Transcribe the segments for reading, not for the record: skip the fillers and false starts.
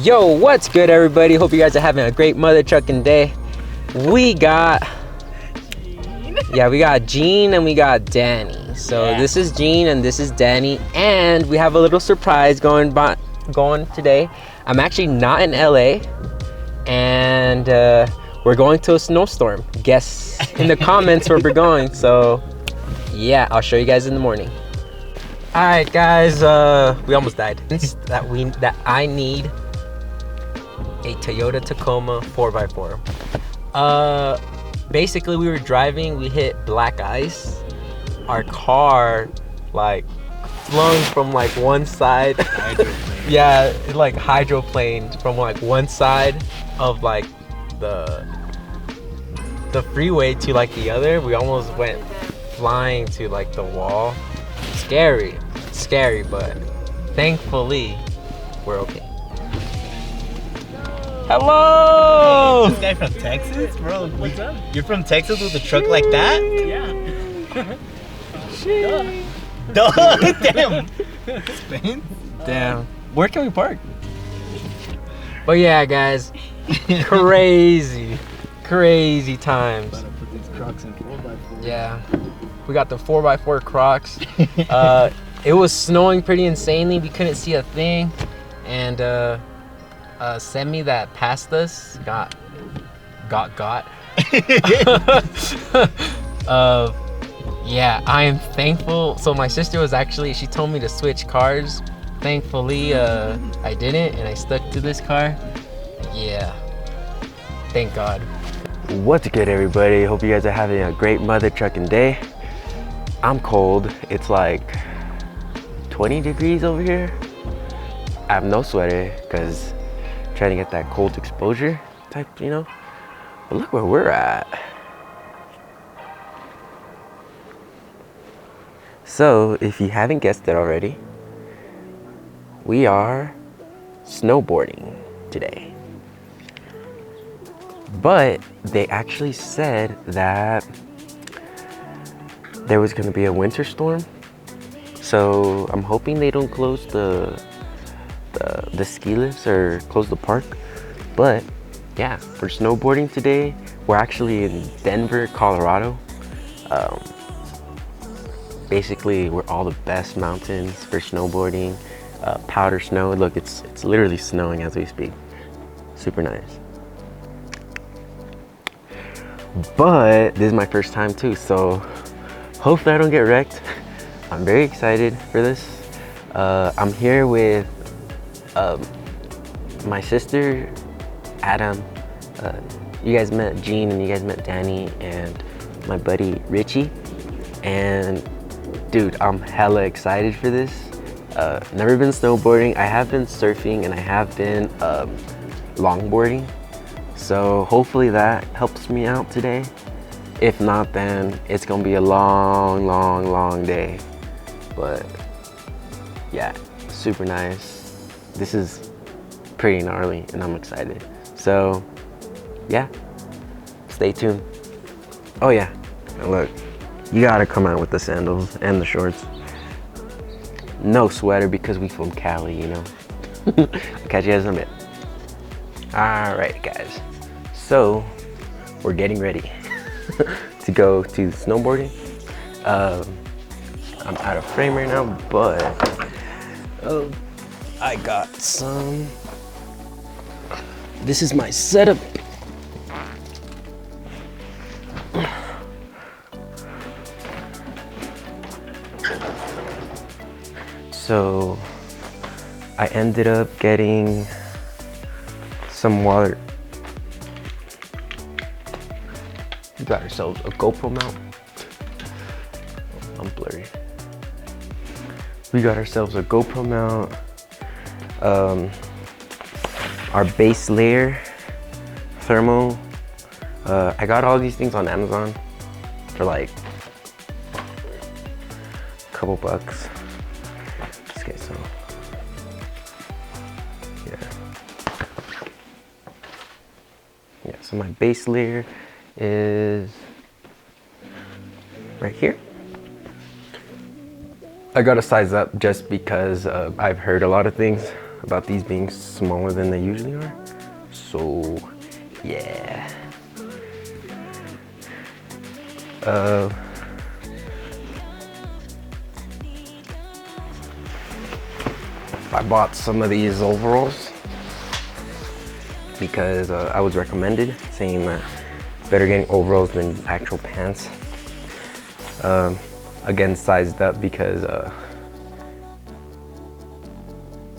Yo, what's good, everybody? Hope you guys are having a great mother trucking day. We got Gene and we got Danny. So this is Gene and this is Danny, and we have a little surprise going today. I'm actually not in LA, and we're going to a snowstorm. Guess in the comments where we're going. So yeah, I'll show you guys in the morning. All right, guys. We almost died. that I need a Toyota Tacoma 4x4. Basically, we were driving, we hit black ice. Our car like flung from like one side. Yeah, it like hydroplaned from like one side of like the freeway to like the other. We almost went flying to like the wall. Scary, but thankfully we're okay. Hello! Hey, this guy from Texas? Bro, what's up? You're from Texas with a truck like that? Yeah. Duh, damn. Spain? Damn. Where can we park? But yeah, guys, crazy times. Gotta put these Crocs in 4x4. Yeah, we got the 4x4 Crocs. It was snowing pretty insanely. We couldn't see a thing, and Semi that passed us got. Yeah, I am thankful. So my sister was she told me to switch cars. Thankfully, I didn't, and I stuck to this car. Yeah, thank God. What's good, everybody? Hope you guys are having a great mother trucking day. I'm cold. It's like 20 degrees over here. I have no sweater because I'm trying to get that cold exposure type, you know. But look where we're at. So, if you haven't guessed it already, we are snowboarding today. But they actually said that there was gonna be a winter storm. So I'm hoping they don't close the ski lifts or close the park. But yeah, for snowboarding today, we're actually in Denver, Colorado. Basically, we're all the best mountains for snowboarding. Powder snow. Look, it's literally snowing as we speak. Super nice. But this is my first time too, so hopefully I don't get wrecked. I'm very excited for this. I'm here with my sister, Adam. You guys met Gene and you guys met Danny, and my buddy Richie. And dude, I'm hella excited for this. Never been snowboarding. I have been surfing and I have been longboarding. So hopefully that helps me out today. If not, then it's gonna be a long day. But yeah, super nice. This is pretty gnarly and I'm excited. So yeah, stay tuned. Oh yeah, and look, you gotta come out with the sandals and the shorts. No sweater because we from Cali, you know. I'll catch you guys in a bit. Alright guys, so we're getting ready to go to snowboarding. I'm out of frame right now, but I got some. This is my setup. So I ended up getting some water. We got ourselves a GoPro mount. I'm blurry. We got ourselves a GoPro mount. Our base layer, thermal. I got all these things on Amazon for like a couple bucks. Okay, so yeah, so my base layer is right here. I gotta size up just because I've heard a lot of things about these being smaller than they usually are. So, yeah. I bought some of these overalls because I was recommended, saying that it's better getting overalls than actual pants. Again, sized up because I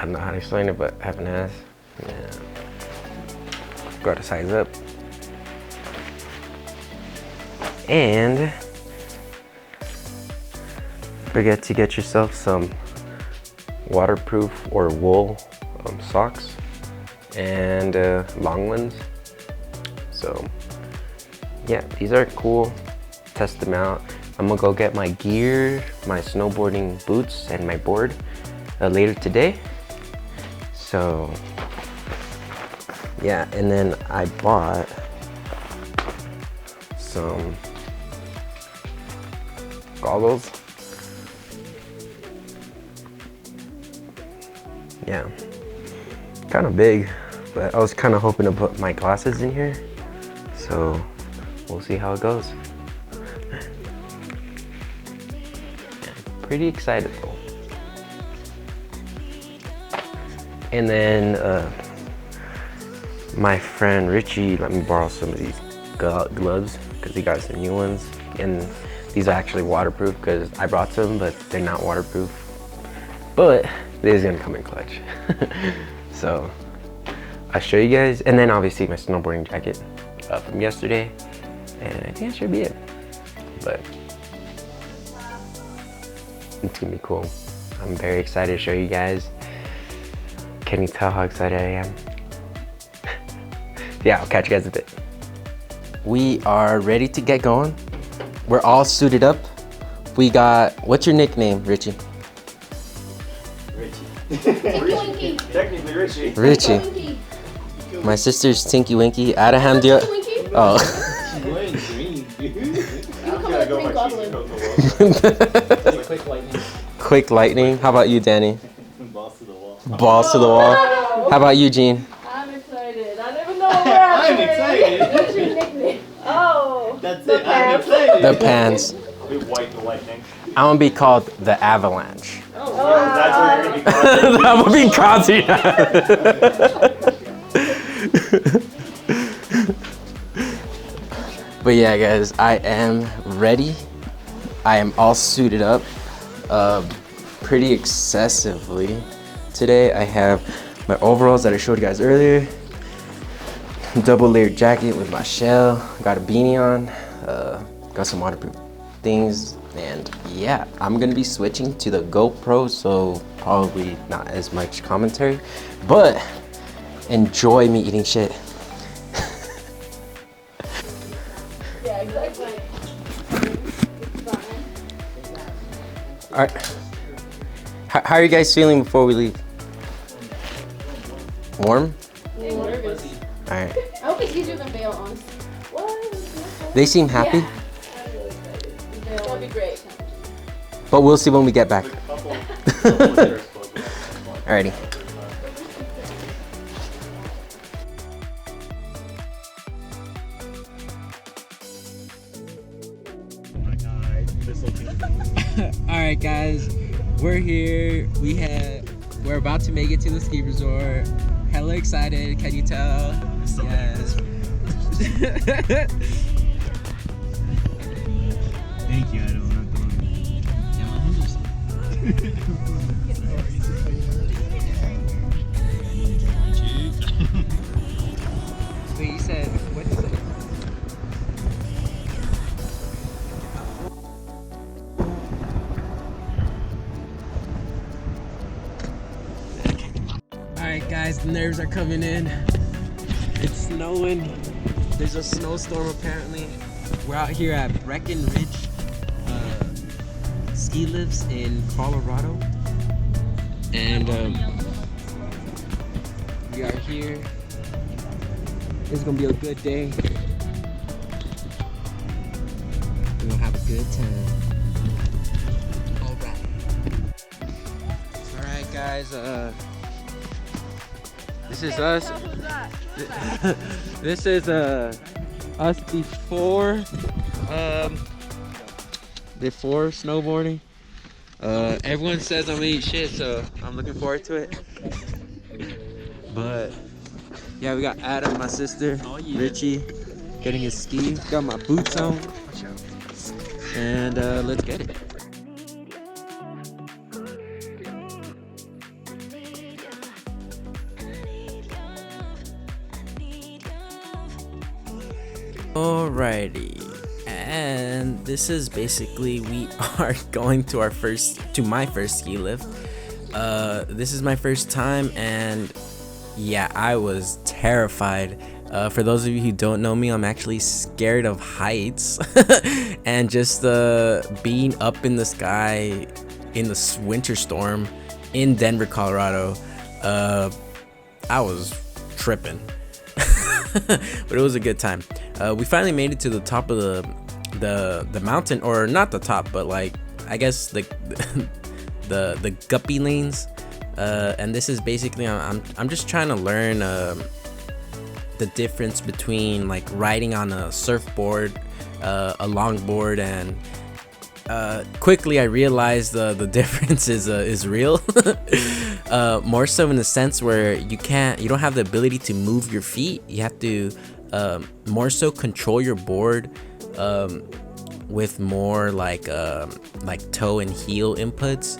don't know how to explain it, but I have an ass. Yeah. Got to size up. And forget to get yourself some waterproof or wool socks and long ones. So yeah, these are cool. Test them out. I'm gonna go get my gear, my snowboarding boots, and my board later today. So yeah, and then I bought some goggles. Yeah, kind of big, but I was kind of hoping to put my glasses in here. So we'll see how it goes. Pretty excited though. And then my friend Richie let me borrow some of these gloves because he got some new ones, and these are actually waterproof because I brought some, but they're not waterproof. But this is gonna come in clutch. So I'll show you guys, and then obviously my snowboarding jacket from yesterday, and I think that should be it. But it's gonna be cool. I'm very excited to show you guys. Can you tell how excited I am? Yeah, I'll catch you guys a bit. We are ready to get going. We're all suited up. We got, what's your nickname, Richie? Richie. Technically Richie. Richie. My sister's Tinky Winky. Adaham, do you? Oh. She's wearing green, dude. I'm gonna go by Quick lightning. Quick lightning. How about you, Danny? Balls to the wall. Balls to the wall. How about you, Jean? I'm excited. I never know where I'm excited. What's your nickname? Oh. That's the it. I'm pants. excited. The pants. We white the lightning. I'm gonna be called the Avalanche. Oh, That's what you're gonna be called. I'm gonna be Kazi. But yeah, guys, I am ready. I am all suited up, pretty excessively. Today I have my overalls that I showed you guys earlier, double layered jacket with my shell, got a beanie on, got some waterproof things, and yeah, I'm gonna be switching to the GoPro, so probably not as much commentary, but enjoy me eating shit. yeah, exactly. All right. How are you guys feeling before we leave? Warm? I'm nervous. All right. I hope it's easier than bail, honestly. What? They seem happy, Yeah. I'm really excited. That'll be great. but we'll see when we get back. Alrighty. Alright guys, we're here. We're about to make it to the ski resort. Hella excited, can you tell? Yes. Thank you, I don't have Wait, you said, what did you say? Alright guys, the nerves are coming in. It's snowing. There's a snowstorm apparently. We're out here at Breckenridge ski lifts in Colorado. And we are here. This is gonna be a good day. We're gonna have a good time. Alright. Alright guys, This is us. This is us before snowboarding. Everyone says I'm gonna eat shit, so I'm looking forward to it. But yeah, we got Adam, my sister, Richie, getting his ski. Got my boots on, and let's get it. Alrighty, and this is basically we are going to my first ski lift. This is my first time, and yeah, I was terrified. For those of you who don't know me, I'm actually scared of heights, and just being up in the sky in the winter storm in Denver, Colorado. I was tripping. But it was a good time. We finally made it to the top of the mountain, or not the top, but like I guess the guppy lanes. And this is basically I'm just trying to learn the difference between like riding on a surfboard, a longboard, and quickly I realized the difference is real. More so in the sense where you don't have the ability to move your feet. You have to more so control your board with more like toe and heel inputs,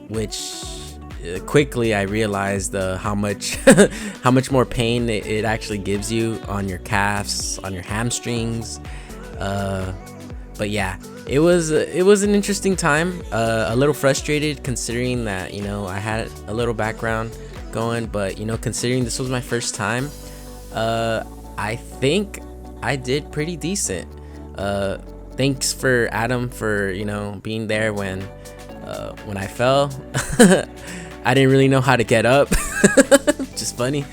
which quickly I realized how much more pain it actually gives you on your calves, on your hamstrings. But yeah, it was an interesting time. A little frustrated considering that, you know, I had a little background going, but you know, considering this was my first time, I think I did pretty decent. Thanks for Adam for, you know, being there when I fell. I didn't really know how to get up. Just funny.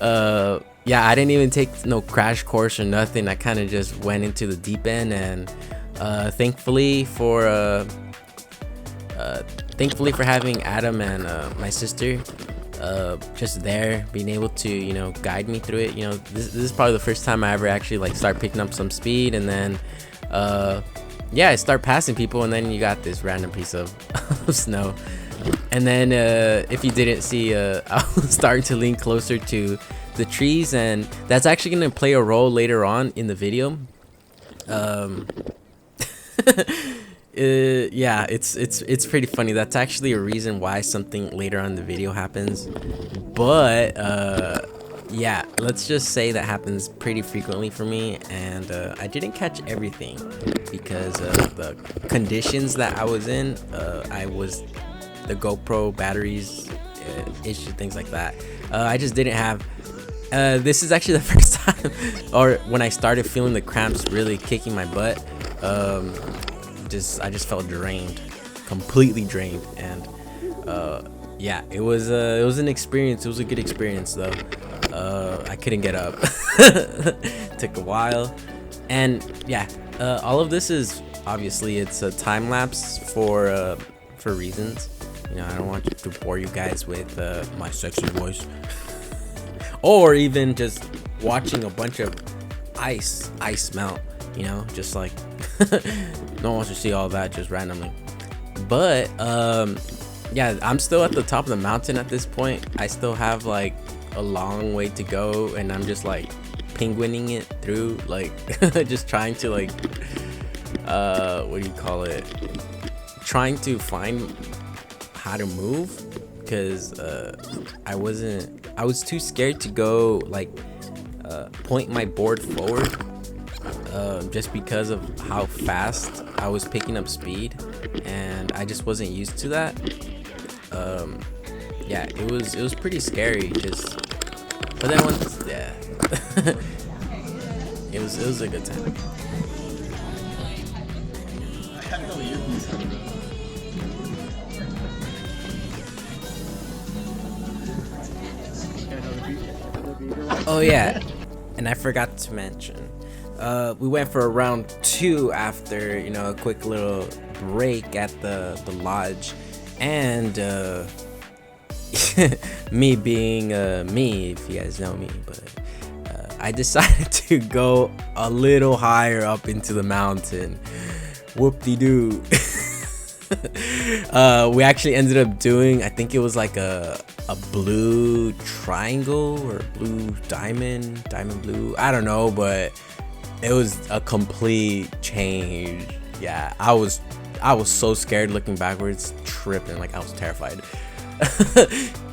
Yeah, I didn't even take no crash course or nothing. I kind of just went into the deep end, and thankfully for having Adam and my sister just there, being able to, you know, guide me through it. You know, this is probably the first time I ever actually like start picking up some speed, and then yeah, I start passing people, and then you got this random piece of snow. And then if you didn't see, I was starting to lean closer to the trees, and that's actually going to play a role later on in the video. Yeah, it's pretty funny. That's actually a reason why something later on in the video happens. But yeah, let's just say that happens pretty frequently for me, and I didn't catch everything because of the conditions that I was in. The GoPro batteries issue, things like that. I just didn't have. This is actually the first time, or when I started feeling the cramps really kicking my butt. I just felt drained, completely drained, and yeah, it was an experience. It was a good experience though. I couldn't get up. Took a while, and yeah, all of this is obviously it's a time lapse for reasons. You know, I don't want to bore you guys with my sexy voice, or even just watching a bunch of ice melt. You know, just like no one wants to see all that just randomly. But yeah, I'm still at the top of the mountain at this point. I still have like a long way to go, and I'm just like penguining it through, like just trying to like what do you call it? Trying to find how to move, because I was too scared to go like point my board forward, just because of how fast I was picking up speed, and I just wasn't used to that. Yeah, it was pretty scary, just, but then once, yeah, it was a good time. Oh yeah, and I forgot to mention, we went for a round 2 after, you know, a quick little break at the lodge, and me being me, if you guys know me, but I decided to go a little higher up into the mountain. Whoop-de-doo. We actually ended up doing, I think it was like a blue triangle or blue diamond blue, I don't know, but it was a complete change. Yeah, I was so scared looking backwards, tripping, like I was terrified.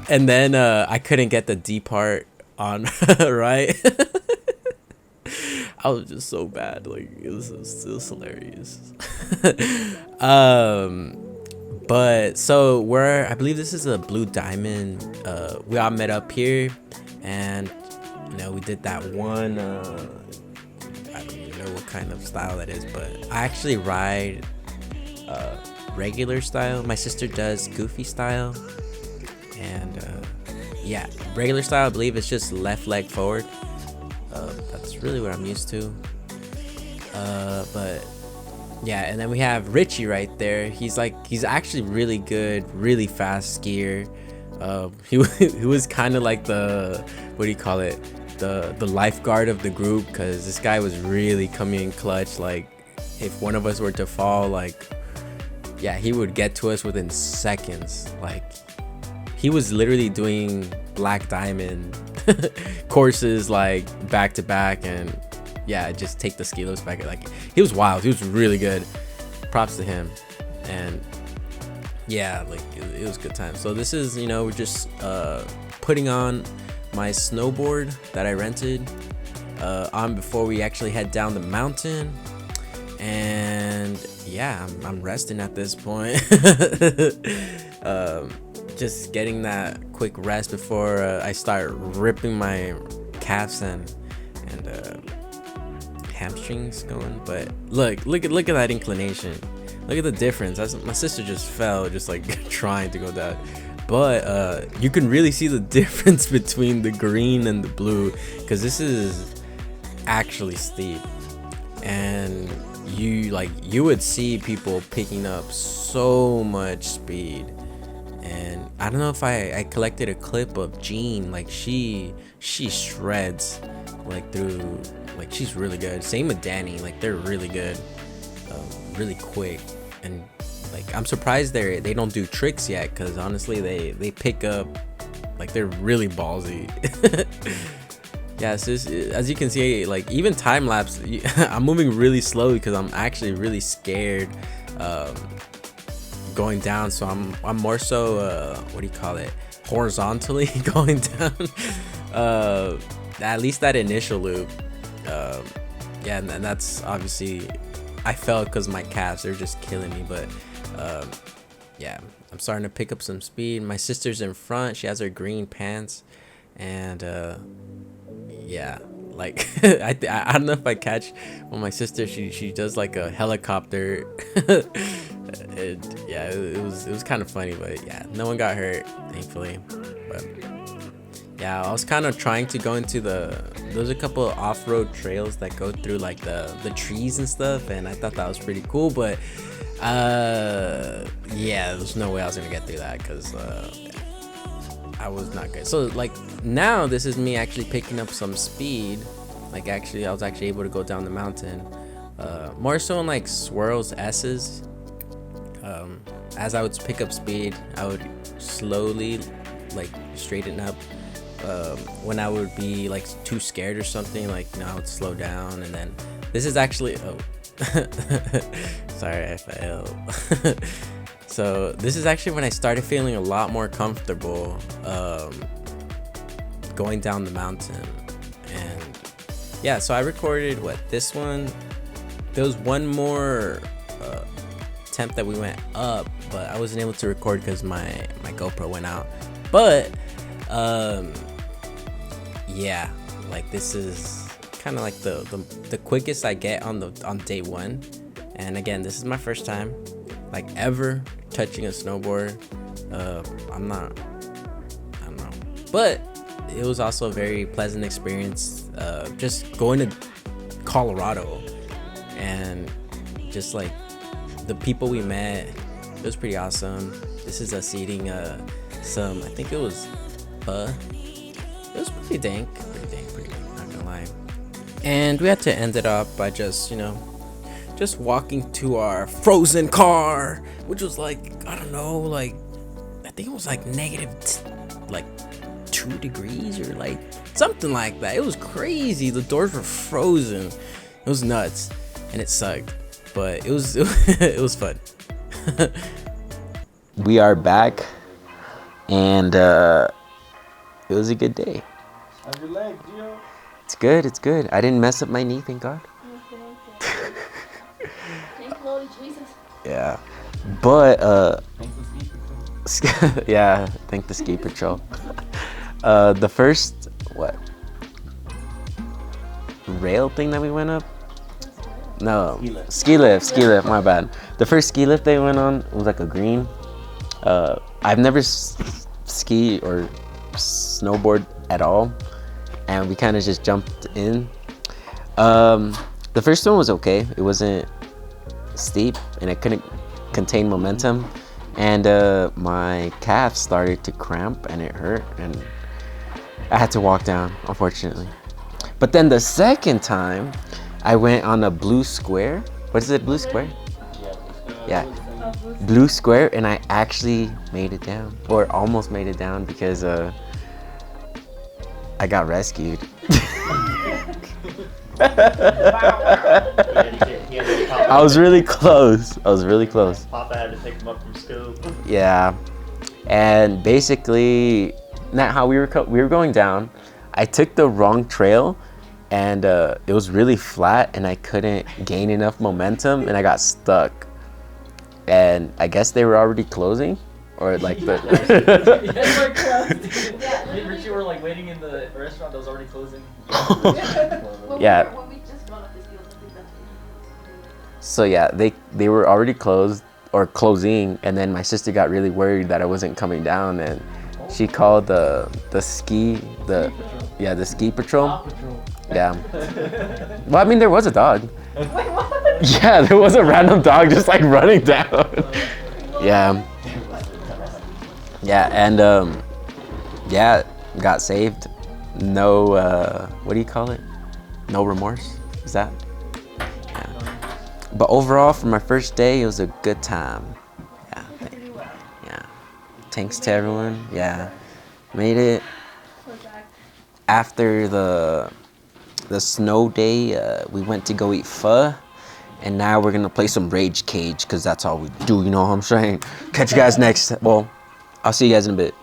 And then I couldn't get the D part on right. I was just so bad, like it was hilarious. But so I believe this is a blue diamond. We all met up here, and we did that one. I don't even know what kind of style that is, but I actually ride regular style. My sister does goofy style, and yeah, regular style I believe it's just left leg forward. That's really what I'm used to. But yeah, and then we have Richie right there. He's actually really good, really fast skier. He was kind of like the, what do you call it, the lifeguard of the group, because this guy was really coming in clutch. Like if one of us were to fall, like yeah, he would get to us within seconds. Like he was literally doing black diamond courses like back to back, and yeah, just take the ski lifts back. Like he was wild, he was really good. Props to him. And yeah, like it was a good time. So this is, we're just putting on my snowboard that I rented on before we actually head down the mountain. And yeah, I'm resting at this point. Just getting that quick rest before I start ripping my calves and hamstrings going. But look at that inclination. Look at the difference. My sister just fell, just like trying to go down. But you can really see the difference between the green and the blue, because this is actually steep, and you would see people picking up so much speed. And I don't know if I collected a clip of Jean, like she shreds like through, like she's really good. Same with Danny, like they're really good, really quick. And like I'm surprised they don't do tricks yet, because honestly they pick up, like they're really ballsy. Yeah, so as you can see, like even time lapse, I'm moving really slowly because I'm actually really scared going down. So I'm more so what do you call it, horizontally going down. At least that initial loop. Yeah, and that's obviously I felt because my calves, they're just killing me. But yeah, I'm starting to pick up some speed. My sister's in front, she has her green pants, and yeah, like I don't know if I catch when my sister she does like a helicopter. Yeah, it was kind of funny, but yeah, no one got hurt, thankfully. But yeah, I was kind of trying to go into there's a couple of off-road trails that go through like the trees and stuff, and I thought that was pretty cool. But yeah, there's no way I was gonna get through that, because I was not good. So like now this is me actually picking up some speed. Like actually I was actually able to go down the mountain, more so in like swirls S's. As I would pick up speed, I would slowly like straighten up. When I would be like too scared or something, like I would slow down. And then this is actually sorry, I failed. So this is actually when I started feeling a lot more comfortable going down the mountain. And yeah, so I recorded this one. There was one more attempt that we went up, but I wasn't able to record because my GoPro went out. But yeah, like this is kind of like the quickest I get on day one. And again, this is my first time like ever touching a snowboard. I don't know, but it was also a very pleasant experience, just going to Colorado, and just like the people we met, it was pretty awesome. This is us eating some, I think it was pho. It was pretty dank, not gonna lie. And we had to end it off by just, just walking to our frozen car, which was like, I don't know, like, I think it was like like 2 degrees or like something like that. It was crazy. The doors were frozen. It was nuts, and it sucked, but it was it was fun. We are back, and it was a good day. How's your leg, Gio? It's good. It's good. I didn't mess up my knee, thank God. Thank you, Lord Jesus. Yeah, but Thanks to Ski Patrol. yeah, thank the ski patrol. The first rail thing that we went up? No, ski lift. My bad. The first ski lift they went on was like a green. I've never ski or snowboard at all, and we kind of just jumped in. The first one was okay. It wasn't steep, and it couldn't contain momentum, and my calf started to cramp, and it hurt, and I had to walk down, unfortunately. But then the second time, I went on a blue square. What is it, blue square? Yeah, blue square, and I actually made it down, or almost made it down, because I got rescued. I was really close. Papa had to pick him up from school. Yeah, and basically, not how we were going down. I took the wrong trail, and it was really flat, and I couldn't gain enough momentum, and I got stuck. And I guess they were already closing, or like the. Yeah, Me and Richie were like waiting in the restaurant that was already closing. Yeah. When we just got off this field, I think that's what So yeah, they were already closed or closing, and then my sister got really worried that I wasn't coming down, and she called the ski patrol. Yeah. Well, I mean, there was a dog. Yeah, there was a random dog just like running down. Yeah. Yeah, and yeah, got saved. No, what do you call it? No remorse? Is that? Yeah. But overall, for my first day, it was a good time. Yeah. Yeah. Thanks to everyone. Yeah. Made it. After the snow day, we went to go eat pho. And now we're gonna play some Rage Cage, because that's all we do, you know what I'm saying? Catch you guys next. Well, I'll see you guys in a bit.